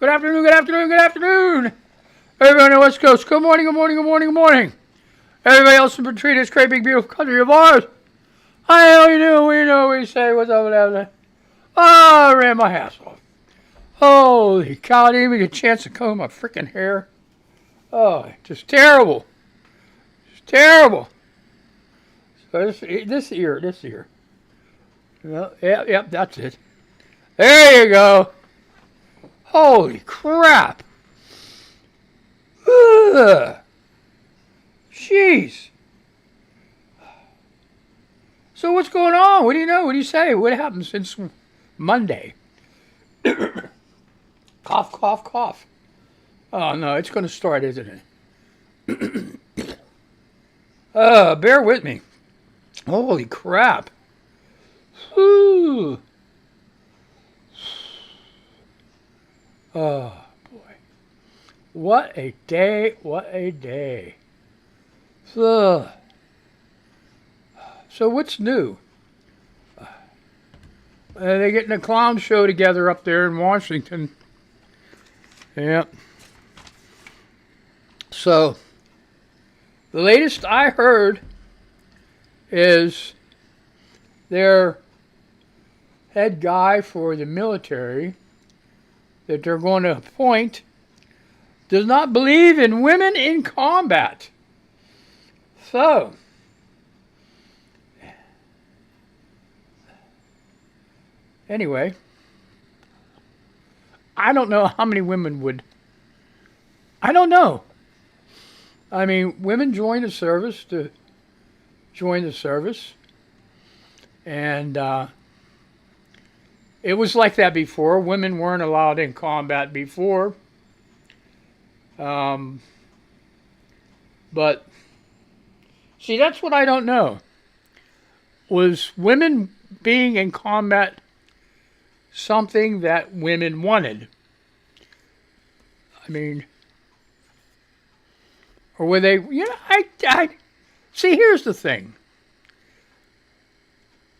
Good afternoon, good afternoon, good afternoon. Everybody on the West Coast, good morning, good morning, good morning, good morning. Everybody else in between this great big beautiful country of ours. Hi, how you doing? We know we say what's up and down there. Oh, I ran my ass off. Holy cow, I didn't even get a chance to comb my freaking hair. Oh, just terrible. Just terrible. So this ear. Yep, that's it. There you go. Holy crap. Ugh. Jeez. So what's going on? What do you know? What do you say? What happened since Monday? Cough, cough, cough. Oh, no, it's going to start, isn't it? Bear with me. Holy crap. Whew. Oh, boy. What a day. What a day. Ugh. So what's new? They're getting a clown show together up there in Washington. Yep. So, the latest I heard is their head guy for the military that they're going to appoint does not believe in women in combat. So, anyway, I don't know how many women would. I don't know. I mean, women join the service to join the service. And it was like that before. Women weren't allowed in combat before. But, see, that's what I don't know. Was women being in combat something that women wanted? I mean, or were they, I see, here's the thing.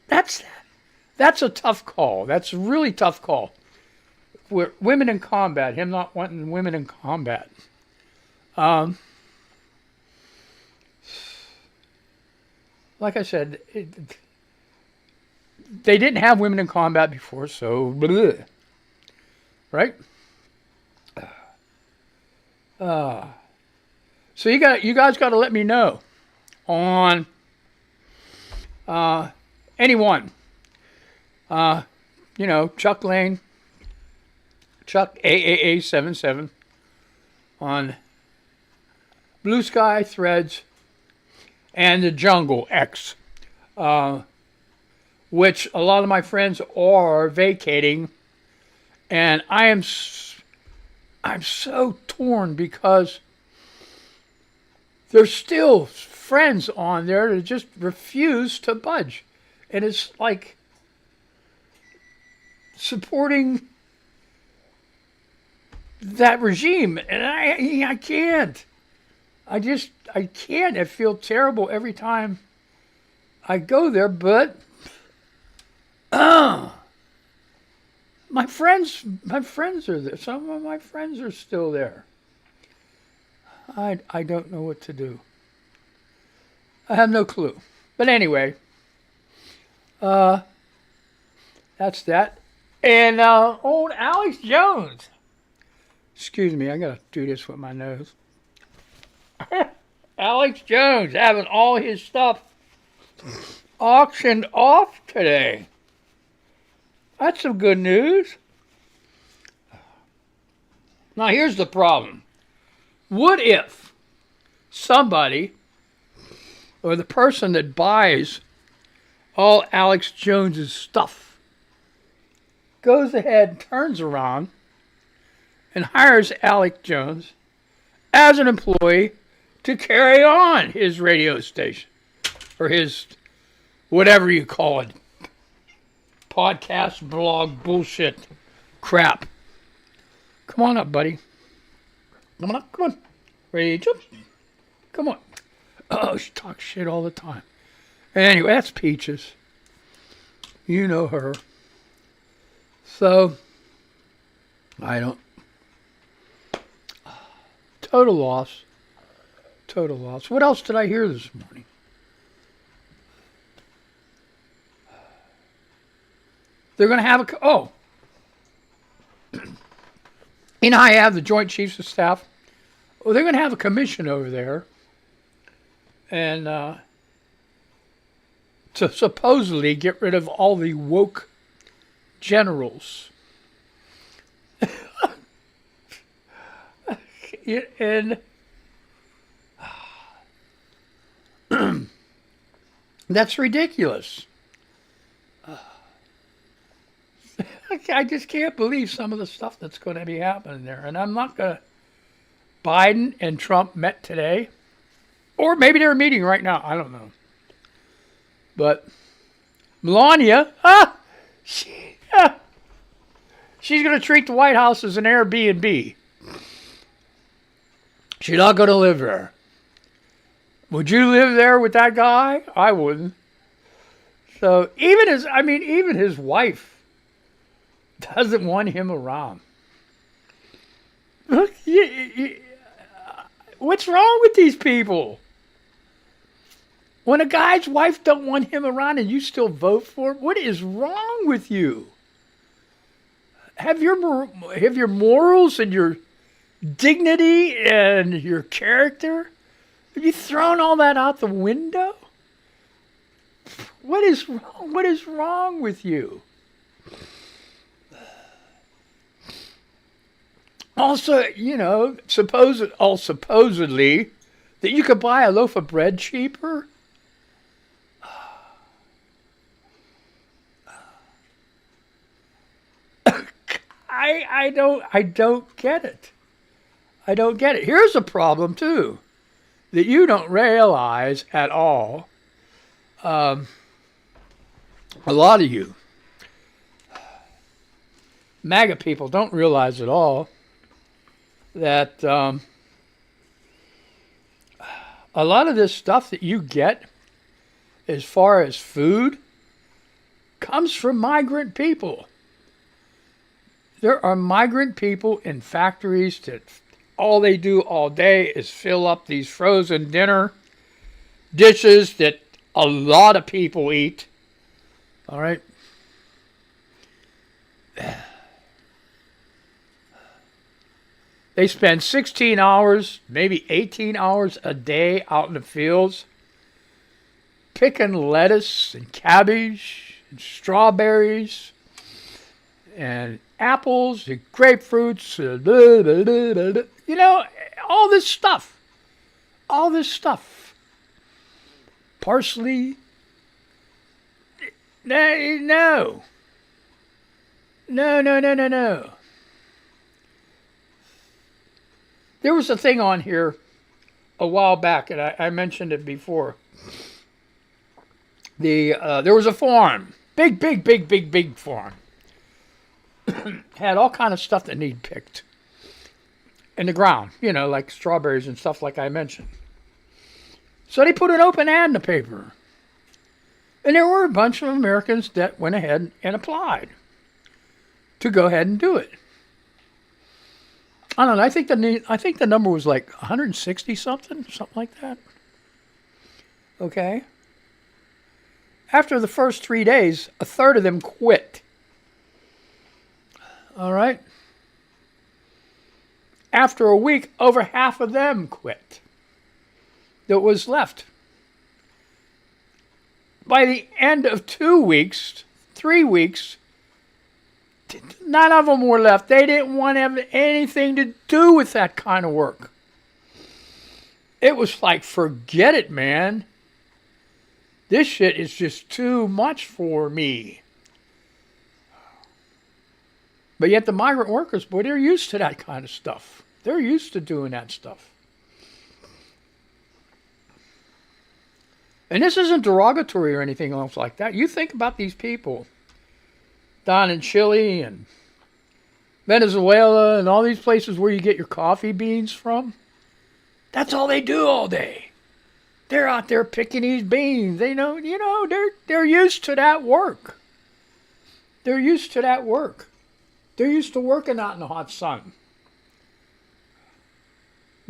That's a tough call. That's a really tough call. Women in combat, him not wanting women in combat. Like I said, they didn't have women in combat before, so bleh. Right? So you guys got to let me know on anyone. Chuck Lane, Chuck AAA77 on Blue Sky Threads and the Jungle X, which a lot of my friends are vacating, and I'm so torn because there's still friends on there that just refuse to budge, and it's like supporting that regime, and I can't. I can't. I feel terrible every time I go there, but my friends are there. Some of my friends are still there. I don't know what to do. I have no clue. But anyway, that's that. And old Alex Jones. Excuse me, I gotta do this with my nose. Alex Jones having all his stuff auctioned off today. That's some good news. Now here's the problem. What if somebody, or the person that buys all Alex Jones's stuff, goes ahead, turns around, and hires Alex Jones as an employee to carry on his radio station, or his, whatever you call it, podcast, blog, bullshit, crap. Come on up, buddy. Come on. Ready to jump? Come on. Oh, she talks shit all the time. Anyway, that's Peaches. You know her. So, I don't Total loss. Total loss. What else did I hear this morning? They're going to have I have the Joint Chiefs of Staff. Well, they're going to have a commission over there. And to supposedly get rid of all the woke generals. And that's ridiculous. I just can't believe some of the stuff that's going to be happening there. And I'm not going to... Biden and Trump met today. Or maybe they're meeting right now. I don't know. But Melania, she's going to treat the White House as an Airbnb. She's not going to live there. Would you live there with that guy? I wouldn't. So even his wife doesn't want him around. Look, what's wrong with these people? When a guy's wife don't want him around and you still vote for him, what is wrong with you? Have your morals and your dignity and your character, have you thrown all that out the window? What is wrong? What is wrong with you? Also, supposedly that you could buy a loaf of bread cheaper. I don't get it. I don't get it. Here's a problem too that you don't realize at all. A lot of you MAGA people don't realize at all that a lot of this stuff that you get as far as food comes from migrant people. There are migrant people in factories that all they do all day is fill up these frozen dinner dishes that a lot of people eat. All right. They spend 16 hours, maybe 18 hours a day out in the fields picking lettuce and cabbage and strawberries and apples and grapefruits, all this stuff. Parsley. No. There was a thing on here a while back, and I mentioned it before. There was a farm, big farm. Had all kind of stuff that need picked in the ground, like strawberries and stuff like I mentioned. So they put an open ad in the paper. And there were a bunch of Americans that went ahead and applied to go ahead and do it. I don't know, I think the number was like 160 something like that. Okay. After the first 3 days, a third of them quit. All right. After a week, over half of them quit. That was left. By the end of 2 weeks, 3 weeks, none of them were left. They didn't want to have anything to do with that kind of work. It was like, forget it, man. This shit is just too much for me. But yet the migrant workers, boy, they're used to that kind of stuff. They're used to doing that stuff. And this isn't derogatory or anything else like that. You think about these people down in Chile and Venezuela and all these places where you get your coffee beans from. That's all they do all day. They're out there picking these beans. They're used to that work. They're used to that work. They're used to working out in the hot sun.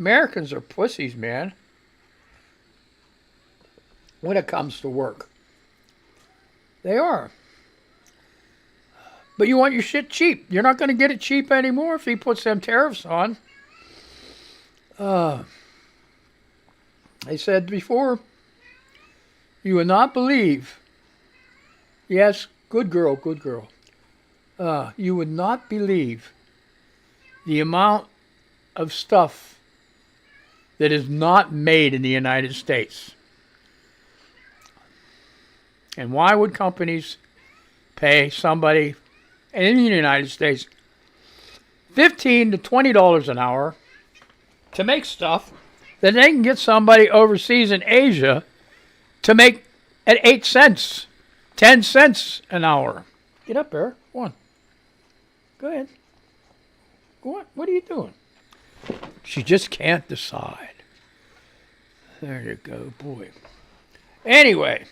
Americans are pussies, man, when it comes to work. They are. But you want your shit cheap. You're not going to get it cheap anymore if he puts them tariffs on. I said before, you would not believe. Yes, good girl, good girl. You would not believe the amount of stuff that is not made in the United States. And why would companies pay somebody in the United States $15 to $20 an hour to make stuff that they can get somebody overseas in Asia to make at 8 cents, 10 cents an hour? Get up there. Go on. Go ahead. Go on. What are you doing? She just can't decide. There you go, boy. Anyway.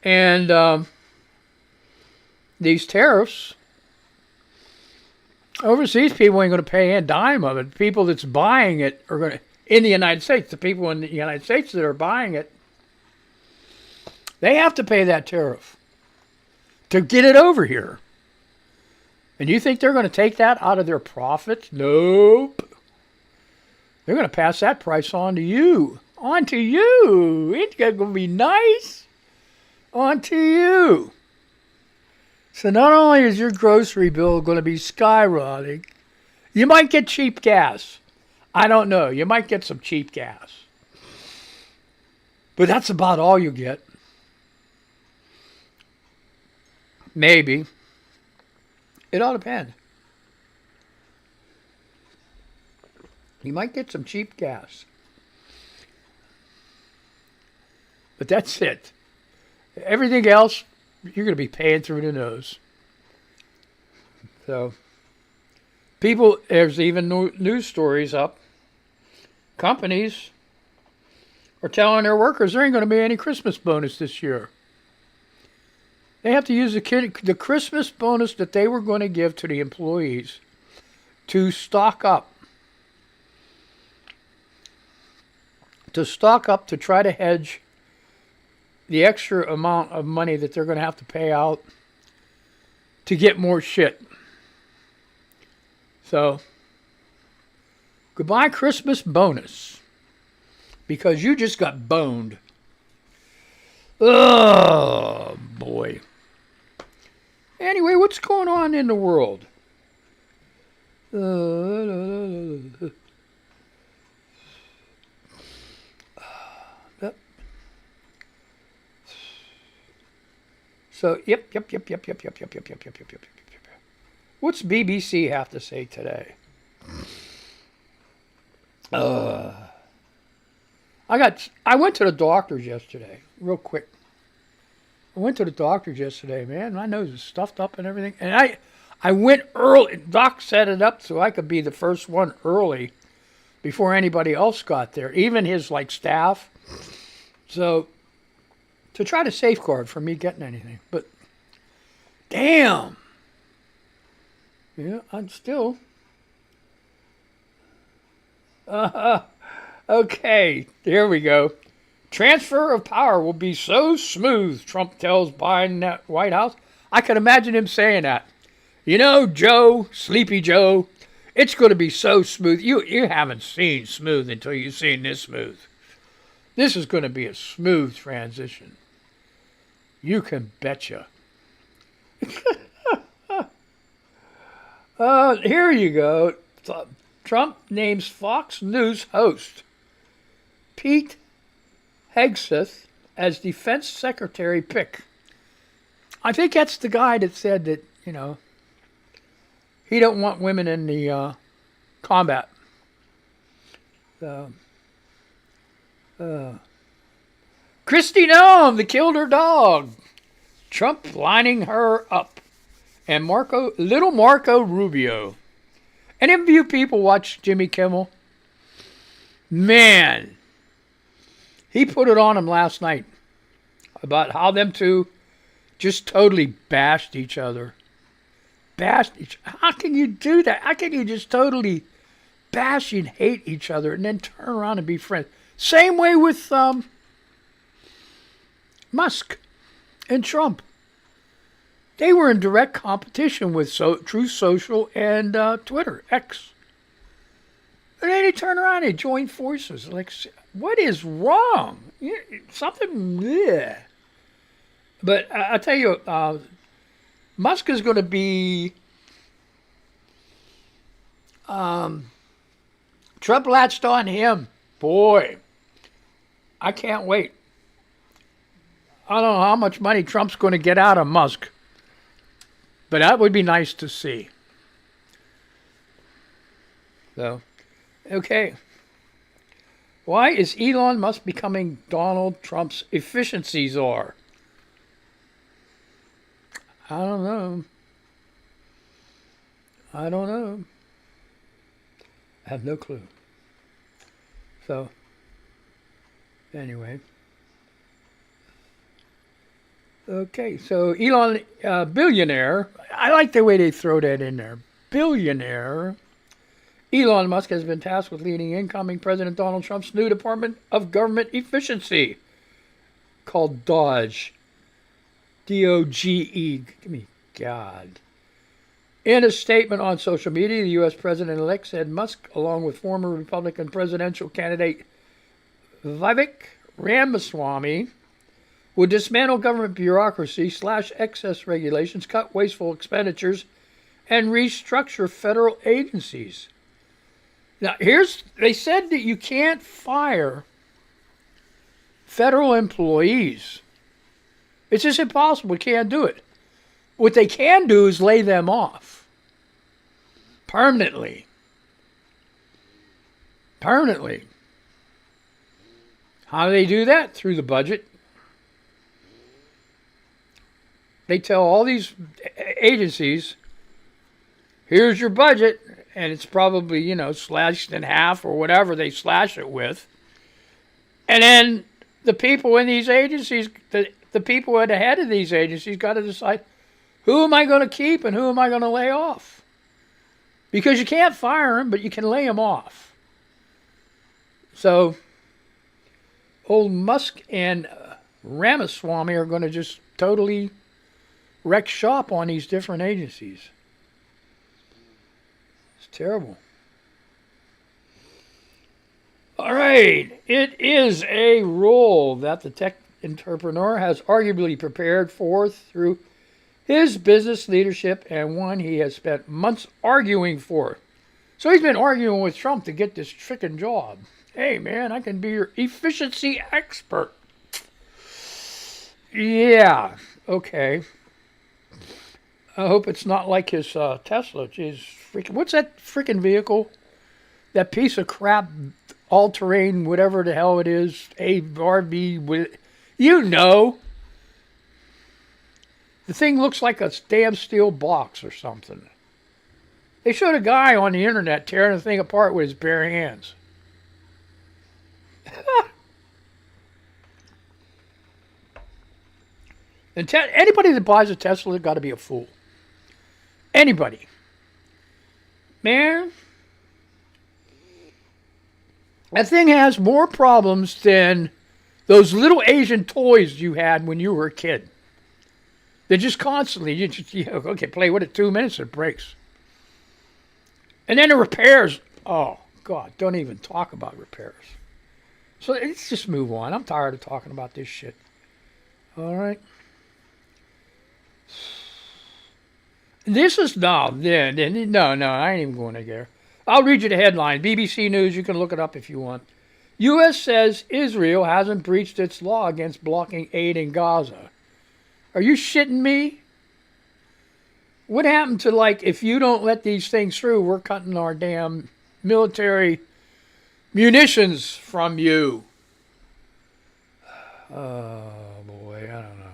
And these tariffs, overseas people ain't going to pay a dime of it. People that's buying it are going to, in the United States, the people in the United States that are buying it, they have to pay that tariff to get it over here. And you think they're going to take that out of their profits? Nope. They're going to pass that price on to you. On to you. It's going to be nice. On to you. So not only is your grocery bill going to be skyrocketing, you might get cheap gas. I don't know. You might get some cheap gas. But that's about all you get. Maybe. It all depends. You might get some cheap gas. But that's it. Everything else, you're going to be paying through the nose. So, people, there's even news stories up. Companies are telling their workers there ain't going to be any Christmas bonus this year. They have to use the Christmas bonus that they were going to give to the employees to stock up. To stock up to try to hedge the extra amount of money that they're going to have to pay out to get more shit. So, goodbye Christmas bonus. Because you just got boned. Oh, boy. Anyway, what's going on in the world? So, yep. What's BBC have to say today? I went to the doctor's yesterday, real quick. I went to the doctor's yesterday, man. My nose is stuffed up and everything. And I went early. Doc set it up so I could be the first one early before anybody else got there, even his staff. So, to try to safeguard from me getting anything. But, damn. Yeah, I'm still. Okay, here we go. Transfer of power will be so smooth, Trump tells Biden at White House. I can imagine him saying that. You know, Joe, Sleepy Joe, it's going to be so smooth. You haven't seen smooth until you've seen this smooth. This is going to be a smooth transition. You can betcha. Here you go. Trump names Fox News host Pete Hegseth as defense secretary pick. I think that's the guy that said that, he don't want women in the combat. Kristi Noem, that killed her dog. Trump lining her up. And little Marco Rubio. Any of you people watch Jimmy Kimmel? Man, he put it on him last night about how them two just totally bashed each other. How can you do that? How can you just totally bash and hate each other and then turn around and be friends. Same way with Musk and Trump. They were in direct competition with Truth Social and Twitter, X. And then they turn around and join forces. Like, what is wrong? Something, bleh. But I'll tell you, Musk is going to be... Trump latched on him. Boy, I can't wait. I don't know how much money Trump's going to get out of Musk. But that would be nice to see. So, okay. Why is Elon Musk becoming Donald Trump's efficiency czar? I don't know. I have no clue. So, anyway. Okay, so Elon, billionaire. I like the way they throw that in there. Billionaire. Elon Musk has been tasked with leading incoming President Donald Trump's new Department of Government Efficiency, called DOGE. D-O-G-E. Give me God. In a statement on social media, the U.S. President-elect said Musk, along with former Republican presidential candidate Vivek Ramaswamy, would dismantle government bureaucracy, slash excess regulations, cut wasteful expenditures, and restructure federal agencies. Now, they said that you can't fire federal employees. It's just impossible. You can't do it. What they can do is lay them off. Permanently. How do they do that? Through the budget. They tell all these agencies, here's your budget, and it's probably, slashed in half or whatever they slash it with. And then the people in these agencies, the people at the head of these agencies got to decide, who am I going to keep and who am I going to lay off? Because you can't fire them, but you can lay them off. So, old Musk and Ramaswamy are going to just totally wreck shop on these different agencies. It's terrible. All right. It is a role that the tech entrepreneur has arguably prepared for through his business leadership, and one he has spent months arguing for. So he's been arguing with Trump to get this frickin' job. Hey, man, I can be your efficiency expert. Yeah, okay. I hope it's not like his Tesla. Jeez, what's that freaking vehicle? That piece of crap, all-terrain, whatever the hell it is, ARV, The thing looks like a damn steel box or something. They showed a guy on the internet tearing the thing apart with his bare hands. And anybody that buys a Tesla has got to be a fool. Anybody. Man, that thing has more problems than those little Asian toys you had when you were a kid. They're just constantly, play with it 2 minutes, it breaks. And then the repairs, oh, God, don't even talk about repairs. So let's just move on. I'm tired of talking about this shit. All right. This is, no, I ain't even going to there. I'll read you the headline. BBC News, you can look it up if you want. U.S. says Israel hasn't breached its law against blocking aid in Gaza. Are you shitting me? What happened to, if you don't let these things through, we're cutting our damn military munitions from you? Oh, boy, I don't know.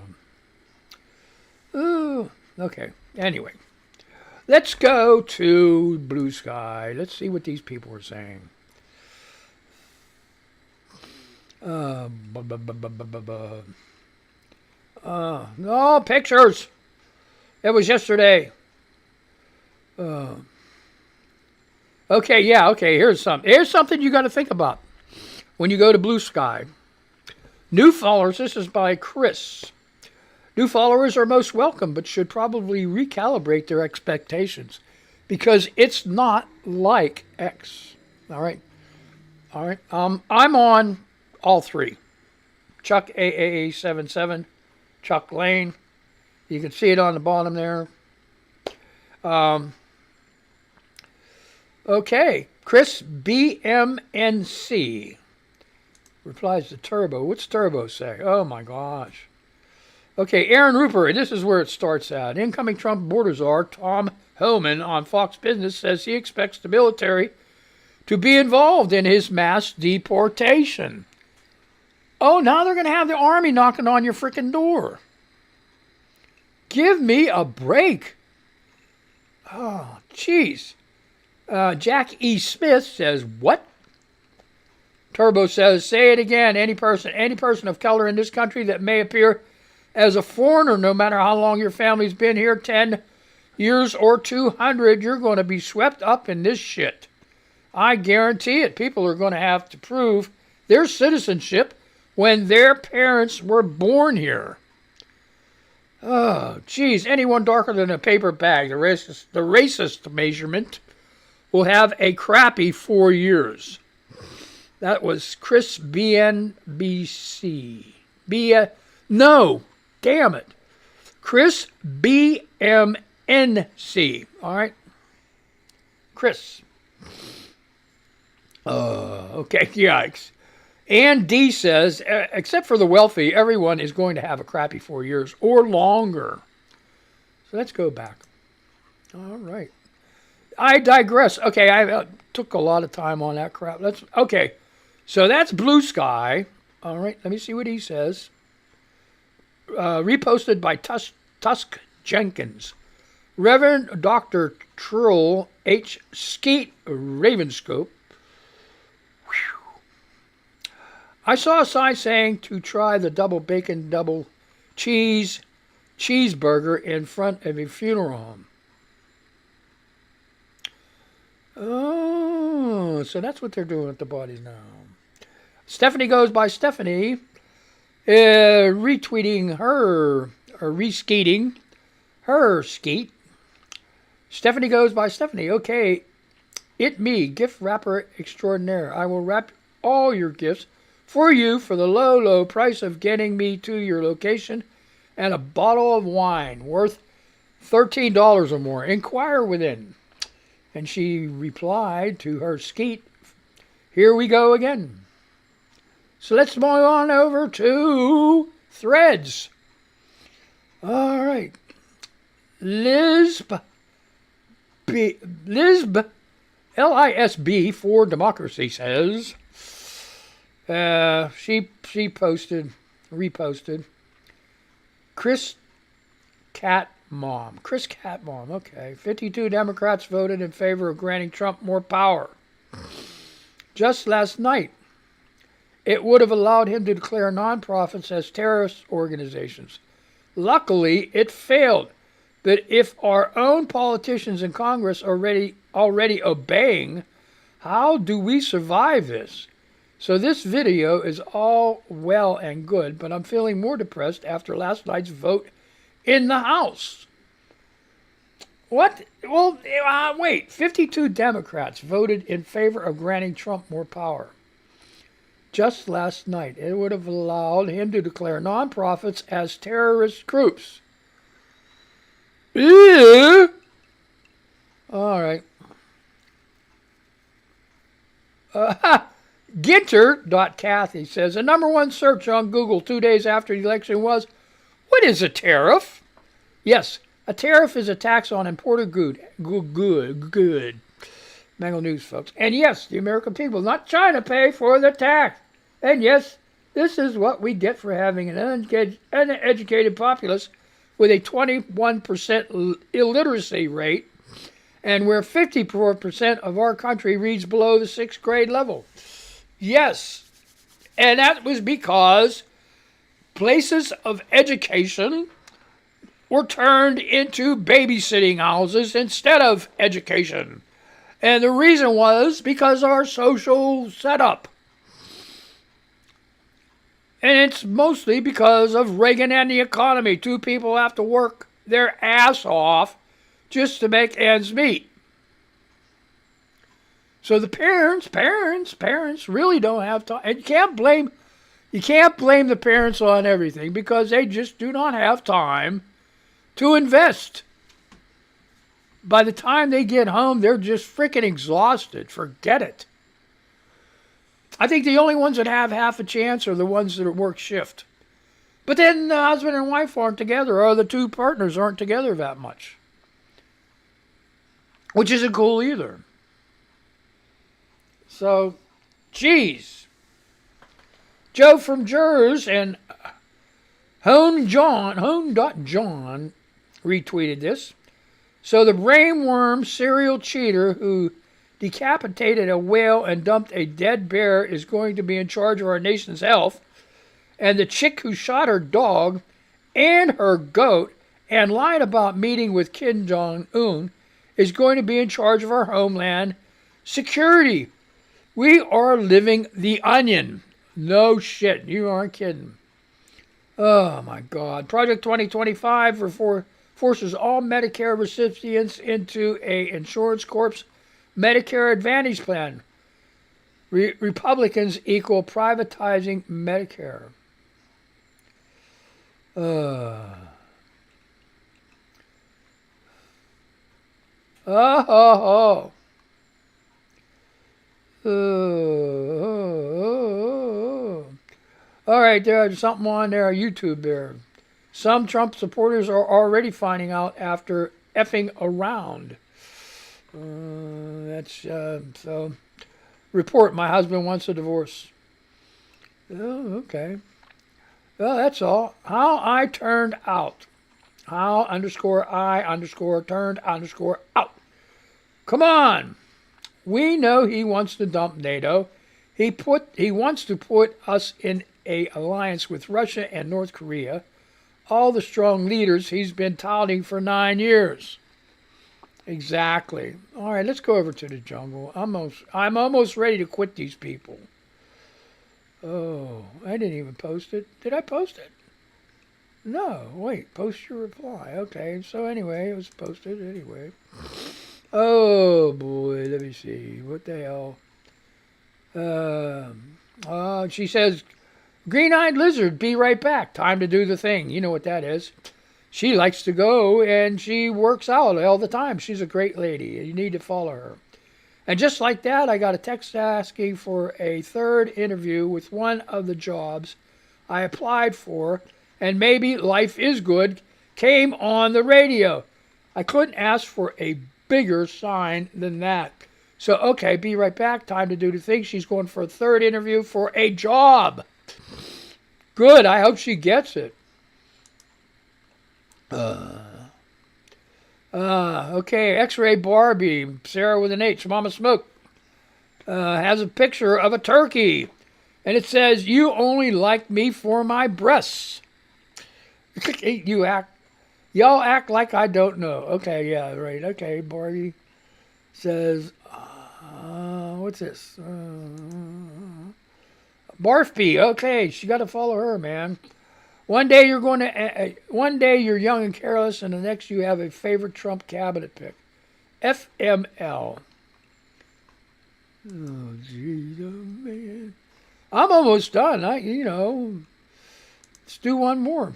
Ooh, okay, anyway. Let's go to Blue Sky. Let's see what these people are saying. No, pictures. It was yesterday. Okay, yeah, okay, here's something. Here's something you got to think about when you go to Blue Sky. New followers, this is by Chris. New followers are most welcome, but should probably recalibrate their expectations because it's not like X. All right. All right. I'm on all three. Chuck AAA77, Chuck Lane. You can see it on the bottom there. Okay. Chris BMNC replies to Turbo. What's Turbo say? Oh my gosh. Okay, Aaron Rupert, this is where it starts at. Incoming Trump border czar Tom Homan on Fox Business says he expects the military to be involved in his mass deportation. Oh, now they're going to have the army knocking on your freaking door. Give me a break. Oh, jeez. Jack E. Smith says, what? Turbo says, say it again. Any person of color in this country that may appear as a foreigner, no matter how long your family's been here, 10 years or 200, you're going to be swept up in this shit. I guarantee it. People are going to have to prove their citizenship when their parents were born here. Oh, geez. Anyone darker than a paper bag, the racist measurement, will have a crappy 4 years. That was Chris BNBC. No, damn it. Chris BMNC. All right. Chris. Okay, yikes. Ann D says, except for the wealthy, everyone is going to have a crappy 4 years or longer. So let's go back. All right. I digress. Okay, I took a lot of time on that crap. Okay, so that's Blue Sky. All right, let me see what he says. Reposted by Tusk Jenkins. Reverend Dr. Trull H. Skeet Ravenscope. I saw a sign saying to try the double bacon, double cheeseburger in front of a funeral home. Oh, so that's what they're doing with the bodies now. Stephanie goes by Stephanie, retweeting her, or reskeeting her skeet. Stephanie goes by Stephanie. Okay, it me, gift wrapper extraordinaire. I will wrap all your gifts for you for the low, low price of getting me to your location and a bottle of wine worth $13 or more. Inquire within. And she replied to her skeet, here we go again. So let's move on over to Threads. All right. Lisb, LISB for Democracy says, she reposted, Chris Cat Mom, okay. 52 Democrats voted in favor of granting Trump more power. Just last night, it would have allowed him to declare nonprofits as terrorist organizations. Luckily, it failed. But if our own politicians in Congress are already obeying, how do we survive this? So this video is all well and good, but I'm feeling more depressed after last night's vote in the House. What? Well, wait. 52 Democrats voted in favor of granting Trump more power. Just last night, it would have allowed him to declare nonprofits as terrorist groups. Ew. All right. Ginter.Kathy says, the number one search on Google 2 days after the election was, what is a tariff? Yes, a tariff is a tax on imported good. Mangled News, folks. And yes, the American people, not China, pay for the tax. And yes, this is what we get for having an uneducated populace with a 21% illiteracy rate, and where 54% of our country reads below the 6th grade level. Yes, and that was because places of education were turned into babysitting houses instead of education. And the reason was because of our social setup. And it's mostly because of Reagan and the economy. Two people have to work their ass off just to make ends meet. So the parents really don't have time. And you can't blame the parents on everything because they just do not have time to invest. By the time they get home, they're just freaking exhausted. Forget it. I think the only ones that have half a chance are the ones that work shift. But then the husband and wife aren't together, or the two partners aren't together that much. Which isn't cool either. So, geez. Joe from Jers and Hone.John retweeted this. So the brainworm serial cheater who decapitated a whale and dumped a dead bear is going to be in charge of our nation's health. And the chick who shot her dog and her goat and lied about meeting with Kim Jong-un is going to be in charge of our homeland security. We are living the onion. No shit, you aren't kidding. Oh my God. Project 2025 forces all Medicare recipients into a insurance corp's Medicare Advantage plan. Republicans equal privatizing Medicare. All right, there's something on there, YouTube there. Some Trump supporters are already finding out after effing around. So. Report, my husband wants a divorce. Oh, okay. Well, that's all. How I turned out. How _ turned _ out. Come on. We know he wants to dump NATO. He wants to put us in an alliance with Russia and North Korea. All the strong leaders he's been touting for 9 years. Exactly. All right, let's go over to the jungle. I'm almost ready to quit these people. Oh, I didn't even post it. Did I post it? No. Wait, post your reply. Okay, so anyway, it was posted anyway. Oh, boy, let me see. What the hell? She says, green-eyed lizard, be right back. Time to do the thing. You know what that is. She likes to go, and she works out all the time. She's a great lady. You need to follow her. And just like that, I got a text asking for a third interview with one of the jobs I applied for, and maybe Life is Good came on the radio. I couldn't ask for a bigger sign than that. So, okay, be right back. Time to do the thing. She's going for a third interview for a job. Good. I hope she gets it. Okay, X-Ray Barbie, Sarah with an H, Mama Smoke, has a picture of a turkey, and it says, you only like me for my breasts. Y'all act like I don't know. Okay, yeah, right, okay, Barbie says, what's this? Barfby, okay, she got to follow her, man. One day you're young and careless, and the next you have a favorite Trump cabinet pick. FML. Oh, geez, oh, man. I'm almost done. Let's do one more.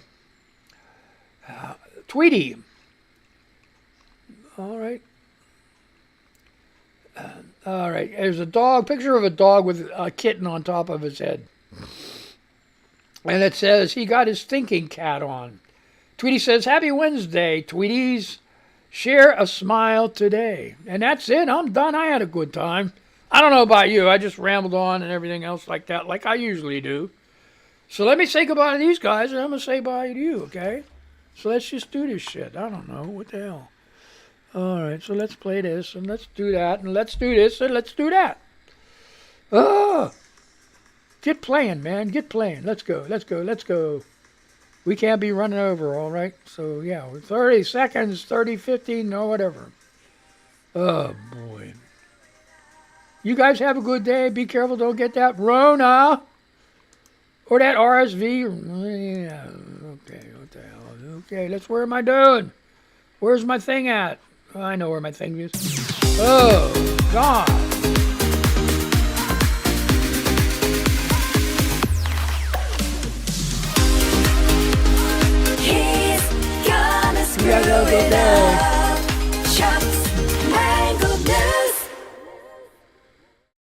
Tweety. All right. All right. There's a dog, picture of a dog with a kitten on top of his head. And it says he got his thinking cap on. Tweety says, happy Wednesday, Tweeties. Share a smile today. And that's it. I'm done. I had a good time. I don't know about you. I just rambled on and everything else like that, like I usually do. So let me say goodbye to these guys, and I'm going to say bye to you, okay? So let's just do this shit. I don't know. What the hell? All right, so let's play this, and let's do that, and let's do this, and let's do that. Oh! Get playing, man. Get playing. Let's go. Let's go. Let's go. We can't be running over, all right? So, yeah, 30 seconds, 30, 15, or whatever. Oh, boy. You guys have a good day. Be careful. Don't get that Rona or that RSV. Yeah, okay, what the hell? Okay, where am I doing? Where's my thing at? Oh, I know where my thing is. Oh, God.